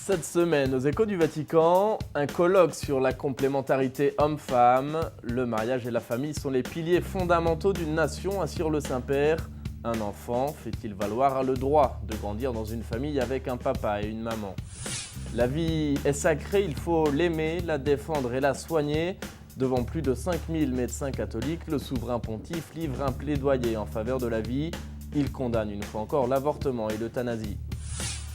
Cette semaine, aux Échos du Vatican, un colloque sur la complémentarité homme-femme. Le mariage et la famille sont les piliers fondamentaux d'une nation, assure le Saint-Père. Un enfant fait-il valoir le droit de grandir dans une famille avec un papa et une maman? La vie est sacrée, il faut l'aimer, la défendre et la soigner. Devant plus de 5000 médecins catholiques, le souverain pontife livre un plaidoyer en faveur de la vie. Il condamne une fois encore l'avortement et l'euthanasie.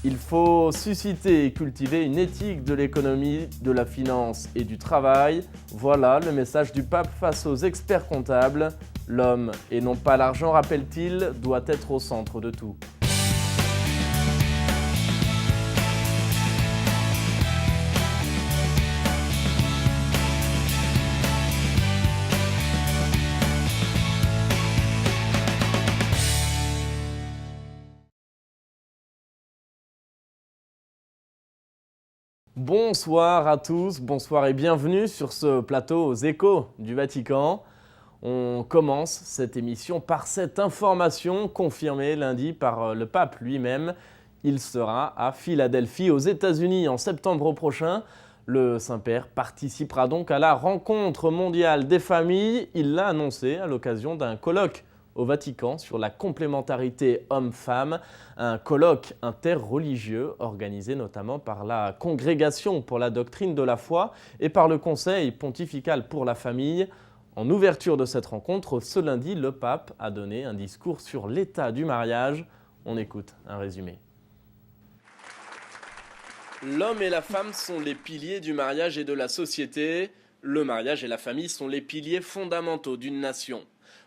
Il faut susciter et cultiver une éthique de l'économie, de la finance et du travail. Voilà le message du pape face aux experts comptables. L'homme, et non pas l'argent, rappelle-t-il, doit être au centre de tout. Bonsoir à tous, bonsoir et bienvenue sur ce plateau aux Échos du Vatican. On commence cette émission par cette information confirmée lundi par le pape lui-même. Il sera à Philadelphie, aux États-Unis, en septembre prochain. Le Saint-Père participera donc à la rencontre mondiale des familles. Il l'a annoncé à l'occasion d'un colloque au Vatican sur la complémentarité homme-femme, un colloque interreligieux organisé notamment par la Congrégation pour la doctrine de la foi et par le Conseil pontifical pour la famille. En ouverture de cette rencontre, ce lundi, le pape a donné un discours sur l'état du mariage. On écoute un résumé. L'homme et la femme sont les piliers du mariage et de la société. Le mariage et la famille sont les piliers fondamentaux d'une nation.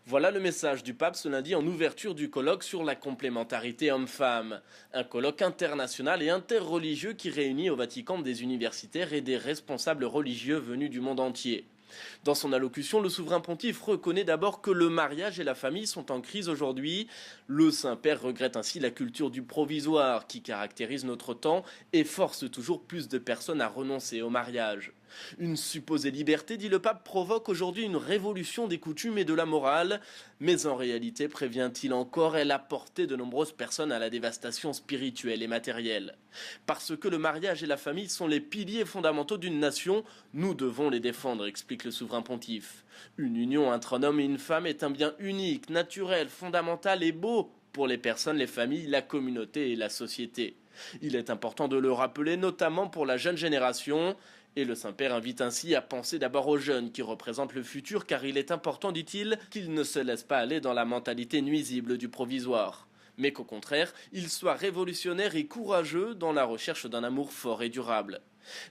Voilà le message du pape ce lundi en ouverture du colloque sur la complémentarité homme-femme. Un colloque international et interreligieux qui réunit au Vatican des universitaires et des responsables religieux venus du monde entier. Dans son allocution, le souverain pontife reconnaît d'abord que le mariage et la famille sont en crise aujourd'hui. Le Saint-Père regrette ainsi la culture du provisoire qui caractérise notre temps et force toujours plus de personnes à renoncer au mariage. Une supposée liberté, dit le pape, provoque aujourd'hui une révolution des coutumes et de la morale, mais en réalité, prévient-il encore, elle a porté de nombreuses personnes à la dévastation spirituelle et matérielle. Parce que le mariage et la famille sont les piliers fondamentaux d'une nation, nous devons les défendre, explique le souverain pontife. Une union entre un homme et une femme est un bien unique, naturel, fondamental et beau pour les personnes, les familles, la communauté et la société. Il est important de le rappeler, notamment pour la jeune génération. Et le Saint-Père invite ainsi à penser d'abord aux jeunes qui représentent le futur, car il est important, dit-il, qu'ils ne se laissent pas aller dans la mentalité nuisible du provisoire, mais qu'au contraire, ils soient révolutionnaires et courageux dans la recherche d'un amour fort et durable.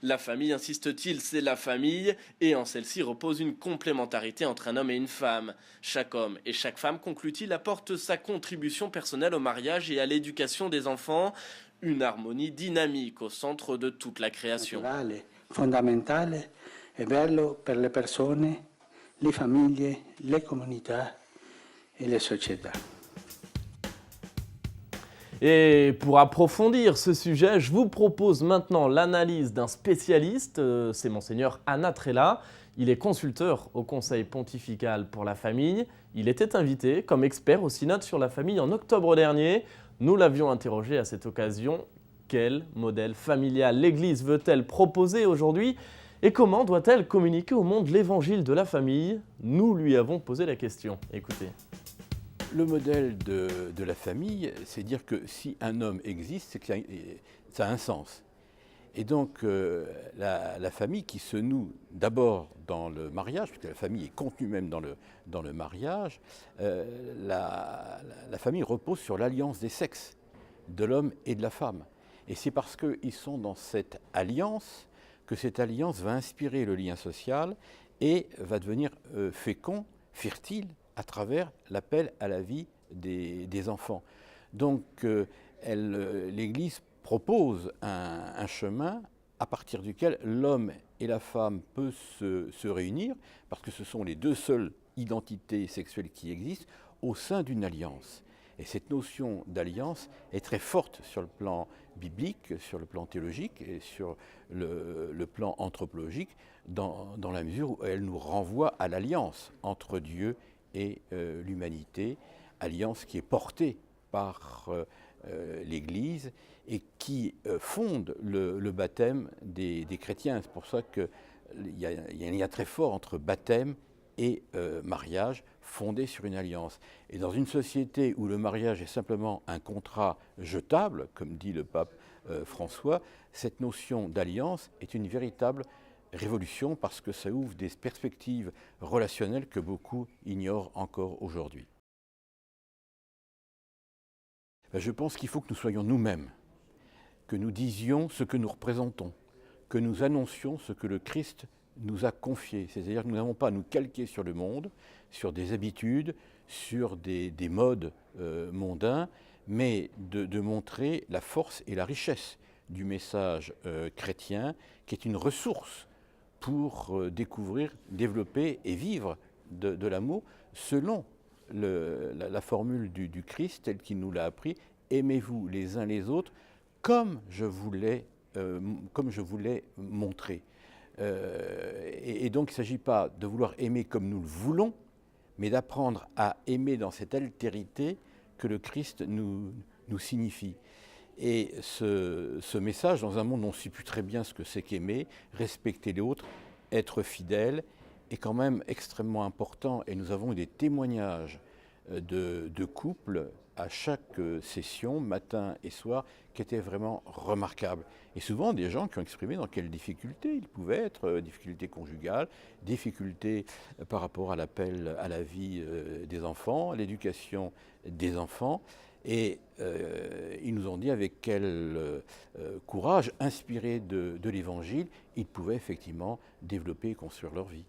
La famille, insiste-t-il, c'est la famille, et en celle-ci repose une complémentarité entre un homme et une femme. Chaque homme et chaque femme, conclut-il, apporte sa contribution personnelle au mariage et à l'éducation des enfants, une harmonie dynamique au centre de toute la création. Fondamentale e bello per le persone, le famiglie, le comunità e le società. Et pour approfondir ce sujet, je vous propose maintenant l'analyse d'un spécialiste, c'est Monseigneur Anna Trella. Il est consulteur au Conseil pontifical pour la famille. Il était invité comme expert au synode sur la famille en octobre dernier. Nous l'avions interrogé à cette occasion. Quel modèle familial l'Église veut-elle proposer aujourd'hui et comment doit-elle communiquer au monde l'évangile de la famille? Nous lui avons posé la question. Écoutez. Le modèle de la famille, c'est dire que si un homme existe, c'est que ça a un sens. Et donc la famille qui se noue d'abord dans le mariage, puisque la famille est contenue même dans le mariage, la famille repose sur l'alliance des sexes, de l'homme et de la femme. Et c'est parce qu'ils sont dans cette alliance que cette alliance va inspirer le lien social et va devenir fécond, fertile, à travers l'appel à la vie des enfants. Donc l'Église propose un chemin à partir duquel l'homme et la femme peuvent se réunir, parce que ce sont les deux seules identités sexuelles qui existent, au sein d'une alliance. Et cette notion d'alliance est très forte sur le plan biblique, sur le plan théologique et sur le plan anthropologique, dans la mesure où elle nous renvoie à l'alliance entre Dieu et l'humanité, alliance qui est portée par l'Église et qui fonde le baptême des chrétiens. C'est pour ça qu'il y a un lien très fort entre baptême et mariage fondé sur une alliance. Et dans une société où le mariage est simplement un contrat jetable, comme dit le pape François, cette notion d'alliance est une véritable révolution parce que ça ouvre des perspectives relationnelles que beaucoup ignorent encore aujourd'hui. Je pense qu'il faut que nous soyons nous-mêmes, que nous disions ce que nous représentons, que nous annoncions ce que le Christ nous a confié. C'est-à-dire que nous n'avons pas à nous calquer sur le monde, sur des habitudes, sur des modes mondains, mais de montrer la force et la richesse du message chrétien, qui est une ressource pour découvrir, développer et vivre de l'amour selon la formule du Christ telle qu'il nous l'a appris. Aimez-vous les uns les autres comme je voulais montrer. Et donc il ne s'agit pas de vouloir aimer comme nous le voulons, mais d'apprendre à aimer dans cette altérité que le Christ nous signifie. Et ce message, dans un monde où on ne sait plus très bien ce que c'est qu'aimer, respecter l'autre, être fidèle, est quand même extrêmement important. Et nous avons eu des témoignages de couples à chaque session, matin et soir, qui étaient vraiment remarquables. Et souvent des gens qui ont exprimé dans quelles difficultés ils pouvaient être, difficultés conjugales, difficultés par rapport à l'appel à la vie des enfants, à l'éducation des enfants. Et ils nous ont dit avec quel courage, inspiré de l'Évangile, ils pouvaient effectivement développer et construire leur vie.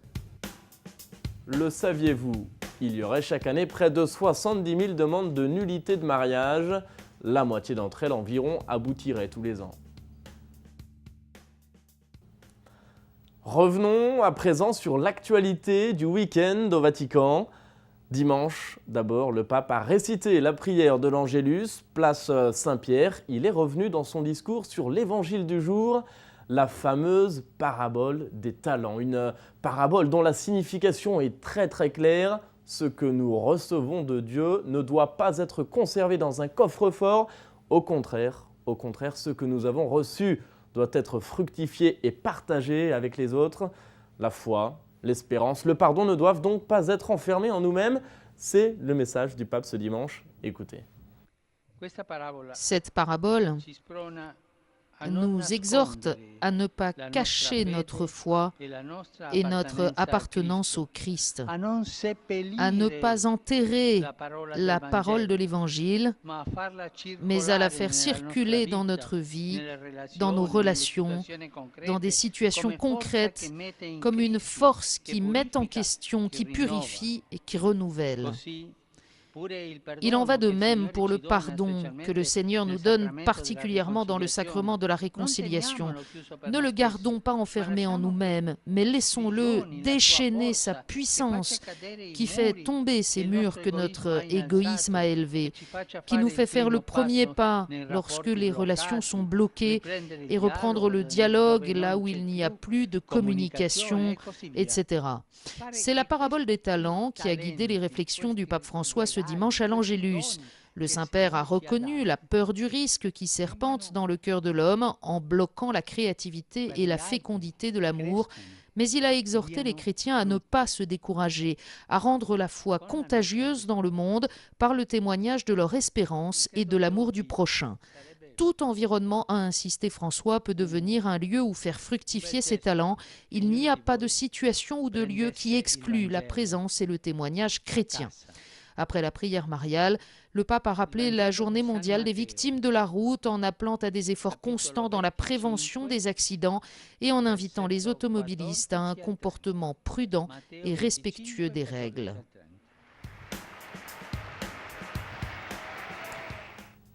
Le saviez-vous ? Il y aurait chaque année près de 70 000 demandes de nullité de mariage. La moitié d'entre elles environ aboutiraient tous les ans. Revenons à présent sur l'actualité du week-end au Vatican. Dimanche, d'abord, le pape a récité la prière de l'Angélus, place Saint-Pierre. Il est revenu dans son discours sur l'évangile du jour, la fameuse parabole des talents. Une parabole dont la signification est très très claire. Ce que nous recevons de Dieu ne doit pas être conservé dans un coffre-fort. Au contraire, ce que nous avons reçu doit être fructifié et partagé avec les autres. La foi, l'espérance, le pardon ne doivent donc pas être enfermés en nous-mêmes. C'est le message du pape ce dimanche. Écoutez. Cette parabole nous exhorte à ne pas cacher notre foi et notre appartenance au Christ, à ne pas enterrer la parole de l'Évangile, mais à la faire circuler dans notre vie, dans nos relations, dans des situations concrètes, comme une force qui met en question, qui purifie et qui renouvelle. Il en va de même pour le pardon que le Seigneur nous donne particulièrement dans le sacrement de la réconciliation. Ne le gardons pas enfermé en nous-mêmes, mais laissons-le déchaîner sa puissance qui fait tomber ces murs que notre égoïsme a élevés, qui nous fait faire le premier pas lorsque les relations sont bloquées et reprendre le dialogue là où il n'y a plus de communication, etc. C'est la parabole des talents qui a guidé les réflexions du pape François ce dimanche à l'Angélus. Le Saint-Père a reconnu la peur du risque qui serpente dans le cœur de l'homme en bloquant la créativité et la fécondité de l'amour, mais il a exhorté les chrétiens à ne pas se décourager, à rendre la foi contagieuse dans le monde par le témoignage de leur espérance et de l'amour du prochain. Tout environnement, a insisté François, peut devenir un lieu où faire fructifier ses talents. Il n'y a pas de situation ou de lieu qui exclut la présence et le témoignage chrétien. Après la prière mariale, le pape a rappelé la journée mondiale des victimes de la route en appelant à des efforts constants dans la prévention des accidents et en invitant les automobilistes à un comportement prudent et respectueux des règles.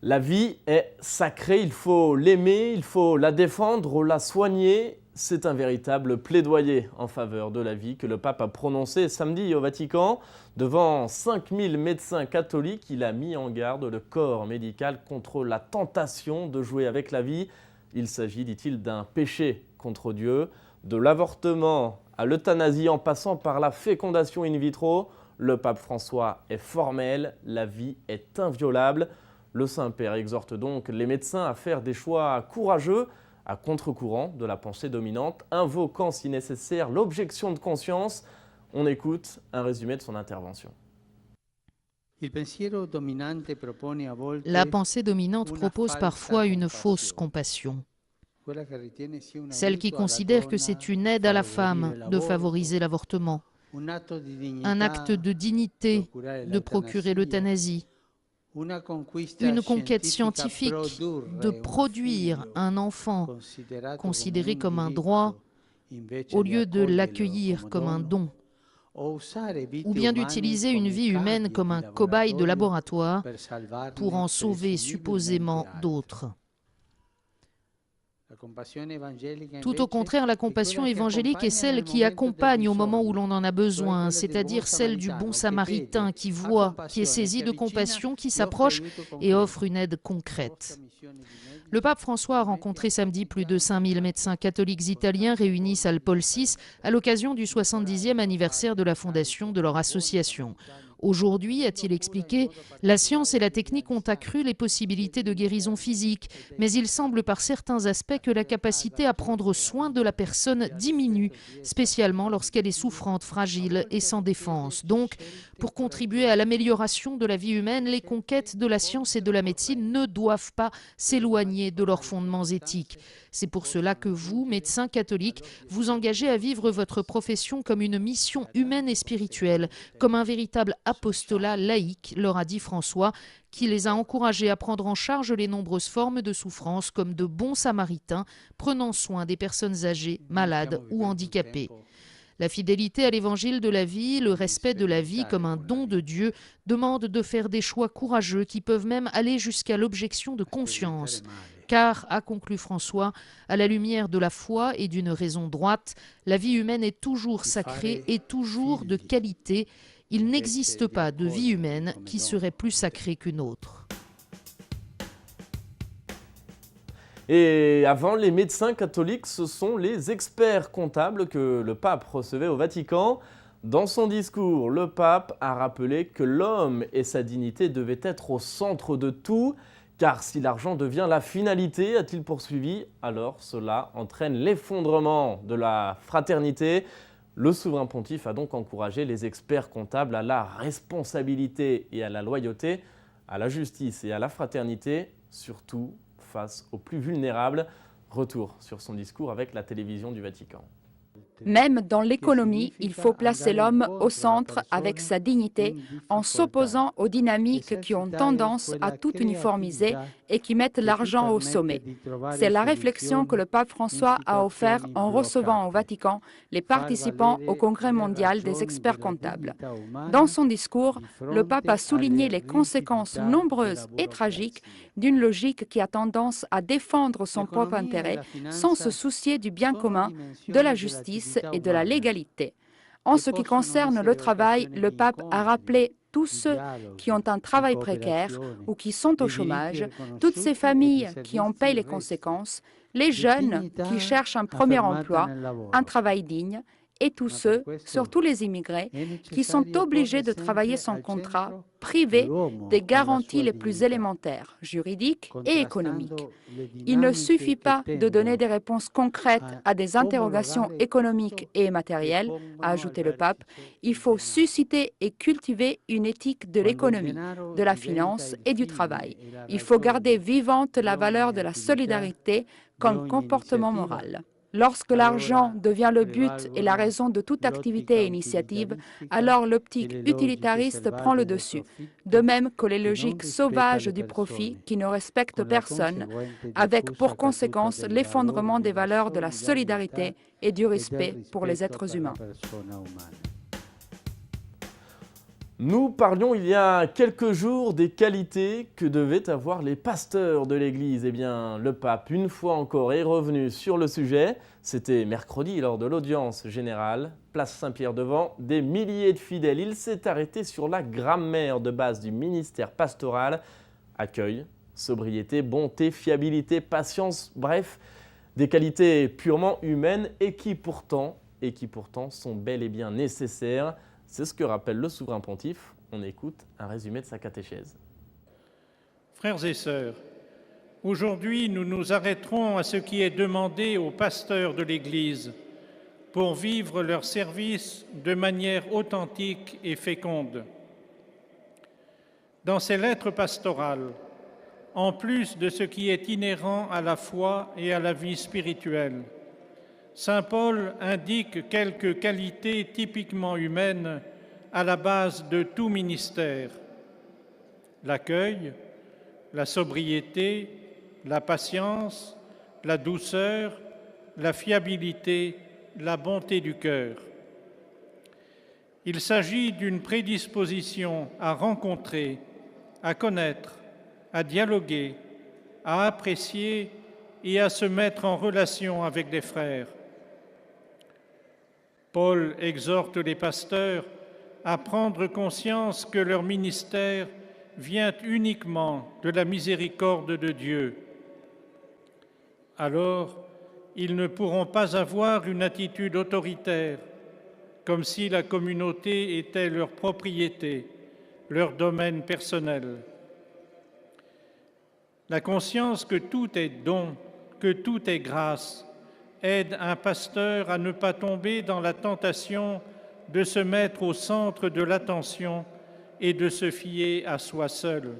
La vie est sacrée, il faut l'aimer, il faut la défendre, la soigner. C'est un véritable plaidoyer en faveur de la vie que le pape a prononcé samedi au Vatican. Devant 5000 médecins catholiques, il a mis en garde le corps médical contre la tentation de jouer avec la vie. Il s'agit, dit-il, d'un péché contre Dieu, de l'avortement à l'euthanasie en passant par la fécondation in vitro. Le pape François est formel, la vie est inviolable. Le Saint-Père exhorte donc les médecins à faire des choix courageux, à contre-courant de la pensée dominante, invoquant si nécessaire l'objection de conscience. On écoute un résumé de son intervention. La pensée dominante propose parfois une fausse compassion, celle qui considère que c'est une aide à la femme de favoriser l'avortement, un acte de dignité de procurer l'euthanasie, une conquête scientifique de produire un enfant considéré comme un droit au lieu de l'accueillir comme un don, ou bien d'utiliser une vie humaine comme un cobaye de laboratoire pour en sauver supposément d'autres. Tout au contraire, la compassion évangélique est celle qui accompagne au moment où l'on en a besoin, c'est-à-dire celle du bon samaritain qui voit, qui est saisi de compassion, qui s'approche et offre une aide concrète. Le pape François a rencontré samedi plus de 5000 médecins catholiques italiens réunis salle Paul VI à l'occasion du 70e anniversaire de la fondation de leur association. Aujourd'hui, a-t-il expliqué, la science et la technique ont accru les possibilités de guérison physique, mais il semble par certains aspects que la capacité à prendre soin de la personne diminue, spécialement lorsqu'elle est souffrante, fragile et sans défense. Donc, pour contribuer à l'amélioration de la vie humaine, les conquêtes de la science et de la médecine ne doivent pas s'éloigner de leurs fondements éthiques. C'est pour cela que vous, médecins catholiques, vous engagez à vivre votre profession comme une mission humaine et spirituelle, comme un véritable apostolat laïque, leur a dit François, qui les a encouragés à prendre en charge les nombreuses formes de souffrance comme de bons samaritains, prenant soin des personnes âgées, malades ou handicapées. La fidélité à l'évangile de la vie, le respect de la vie comme un don de Dieu, demandent de faire des choix courageux qui peuvent même aller jusqu'à l'objection de conscience. Car, a conclu François, à la lumière de la foi et d'une raison droite, la vie humaine est toujours sacrée et toujours de qualité. Il n'existe pas de vie humaine qui serait plus sacrée qu'une autre. Et avant les médecins catholiques, ce sont les experts comptables que le pape recevait au Vatican. Dans son discours, le pape a rappelé que l'homme et sa dignité devaient être au centre de tout, car si l'argent devient la finalité, a-t-il poursuivi, alors cela entraîne l'effondrement de la fraternité. Le souverain pontife a donc encouragé les experts comptables à la responsabilité et à la loyauté, à la justice et à la fraternité, surtout face aux plus vulnérables. Retour sur son discours avec la télévision du Vatican. Même dans l'économie, il faut placer l'homme au centre avec sa dignité en s'opposant aux dynamiques qui ont tendance à tout uniformiser et qui mettent l'argent au sommet. C'est la réflexion que le pape François a offert en recevant au Vatican les participants au Congrès mondial des experts comptables. Dans son discours, le pape a souligné les conséquences nombreuses et tragiques d'une logique qui a tendance à défendre son propre intérêt sans se soucier du bien commun, de la justice et de la légalité. En ce qui concerne le travail, le pape a rappelé tous ceux qui ont un travail précaire ou qui sont au chômage, toutes ces familles qui en payent les conséquences, les jeunes qui cherchent un premier emploi, un travail digne, et tous ceux, surtout les immigrés, qui sont obligés de travailler sans contrat, privés des garanties les plus élémentaires, juridiques et économiques. Il ne suffit pas de donner des réponses concrètes à des interrogations économiques et matérielles, a ajouté le pape. Il faut susciter et cultiver une éthique de l'économie, de la finance et du travail. Il faut garder vivante la valeur de la solidarité comme comportement moral. Lorsque l'argent devient le but et la raison de toute activité et initiative, alors l'optique utilitariste prend le dessus, de même que les logiques sauvages du profit qui ne respectent personne, avec pour conséquence l'effondrement des valeurs de la solidarité et du respect pour les êtres humains. Nous parlions il y a quelques jours des qualités que devaient avoir les pasteurs de l'Église. Eh bien, le pape, une fois encore, est revenu sur le sujet. C'était mercredi lors de l'audience générale, place Saint-Pierre-Devant, des milliers de fidèles. Il s'est arrêté sur la grammaire de base du ministère pastoral. Accueil, sobriété, bonté, fiabilité, patience, bref, des qualités purement humaines et qui pourtant sont bel et bien nécessaires. C'est ce que rappelle le souverain pontife. On écoute un résumé de sa catéchèse. Frères et sœurs, aujourd'hui, nous nous arrêterons à ce qui est demandé aux pasteurs de l'Église pour vivre leur service de manière authentique et féconde. Dans ces lettres pastorales, en plus de ce qui est inhérent à la foi et à la vie spirituelle, saint Paul indique quelques qualités typiquement humaines à la base de tout ministère: l'accueil, la sobriété, la patience, la douceur, la fiabilité, la bonté du cœur. Il s'agit d'une prédisposition à rencontrer, à connaître, à dialoguer, à apprécier et à se mettre en relation avec les frères. Paul exhorte les pasteurs à prendre conscience que leur ministère vient uniquement de la miséricorde de Dieu. Alors, ils ne pourront pas avoir une attitude autoritaire, comme si la communauté était leur propriété, leur domaine personnel. La conscience que tout est don, que tout est grâce, aide un pasteur à ne pas tomber dans la tentation de se mettre au centre de l'attention et de se fier à soi seul.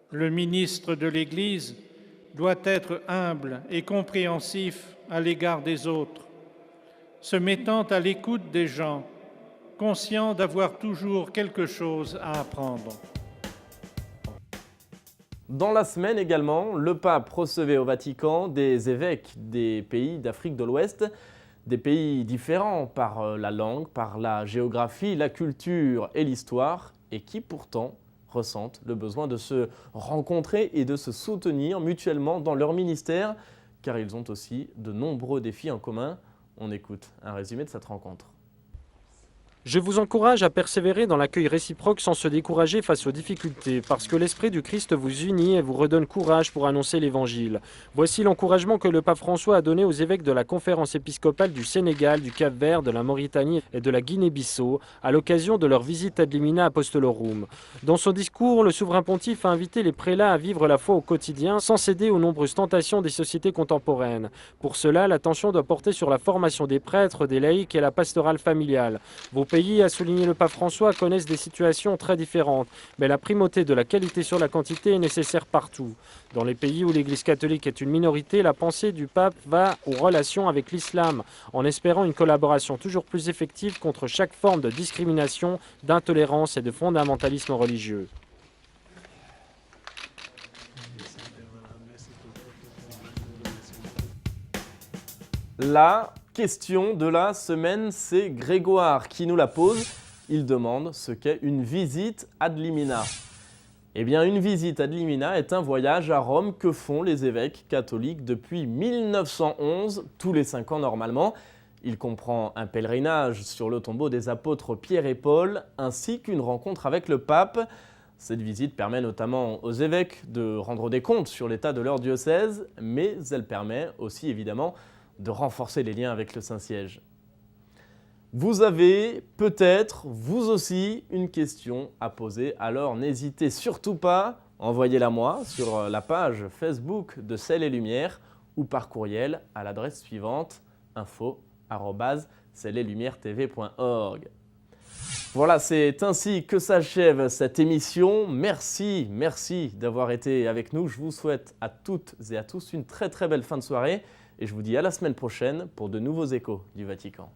Le ministre de l'Église doit être humble et compréhensif à l'égard des autres, se mettant à l'écoute des gens, conscient d'avoir toujours quelque chose à apprendre. Dans la semaine également, le pape recevait au Vatican des évêques des pays d'Afrique de l'Ouest, des pays différents par la langue, par la géographie, la culture et l'histoire, et qui pourtant ressentent le besoin de se rencontrer et de se soutenir mutuellement dans leur ministère, car ils ont aussi de nombreux défis en commun. On écoute un résumé de cette rencontre. Je vous encourage à persévérer dans l'accueil réciproque sans se décourager face aux difficultés, parce que l'Esprit du Christ vous unit et vous redonne courage pour annoncer l'Évangile. Voici l'encouragement que le pape François a donné aux évêques de la conférence épiscopale du Sénégal, du Cap-Vert, de la Mauritanie et de la Guinée-Bissau, à l'occasion de leur visite ad limina apostolorum. Dans son discours, le souverain pontife a invité les prélats à vivre la foi au quotidien sans céder aux nombreuses tentations des sociétés contemporaines. Pour cela, l'attention doit porter sur la formation des prêtres, des laïcs et la pastorale familiale. Vos pays, a souligné le pape François, connaissent des situations très différentes, mais la primauté de la qualité sur la quantité est nécessaire partout. Dans les pays où l'Église catholique est une minorité, la pensée du pape va aux relations avec l'islam, en espérant une collaboration toujours plus effective contre chaque forme de discrimination, d'intolérance et de fondamentalisme religieux. La question de la semaine, c'est Grégoire qui nous la pose. Il demande ce qu'est une visite ad limina. Eh bien, une visite ad limina est un voyage à Rome que font les évêques catholiques depuis 1911, tous les 5 ans normalement. Il comprend un pèlerinage sur le tombeau des apôtres Pierre et Paul, ainsi qu'une rencontre avec le pape. Cette visite permet notamment aux évêques de rendre des comptes sur l'état de leur diocèse, mais elle permet aussi évidemment de renforcer les liens avec le Saint-Siège. Vous avez peut-être, vous aussi, une question à poser, alors n'hésitez surtout pas, envoyez-la moi sur la page Facebook de Ciel et Lumière ou par courriel à l'adresse suivante info@cieletlumière-tv.org. Voilà, c'est ainsi que s'achève cette émission. Merci d'avoir été avec nous. Je vous souhaite à toutes et à tous une très belle fin de soirée. Et je vous dis à la semaine prochaine pour de nouveaux échos du Vatican.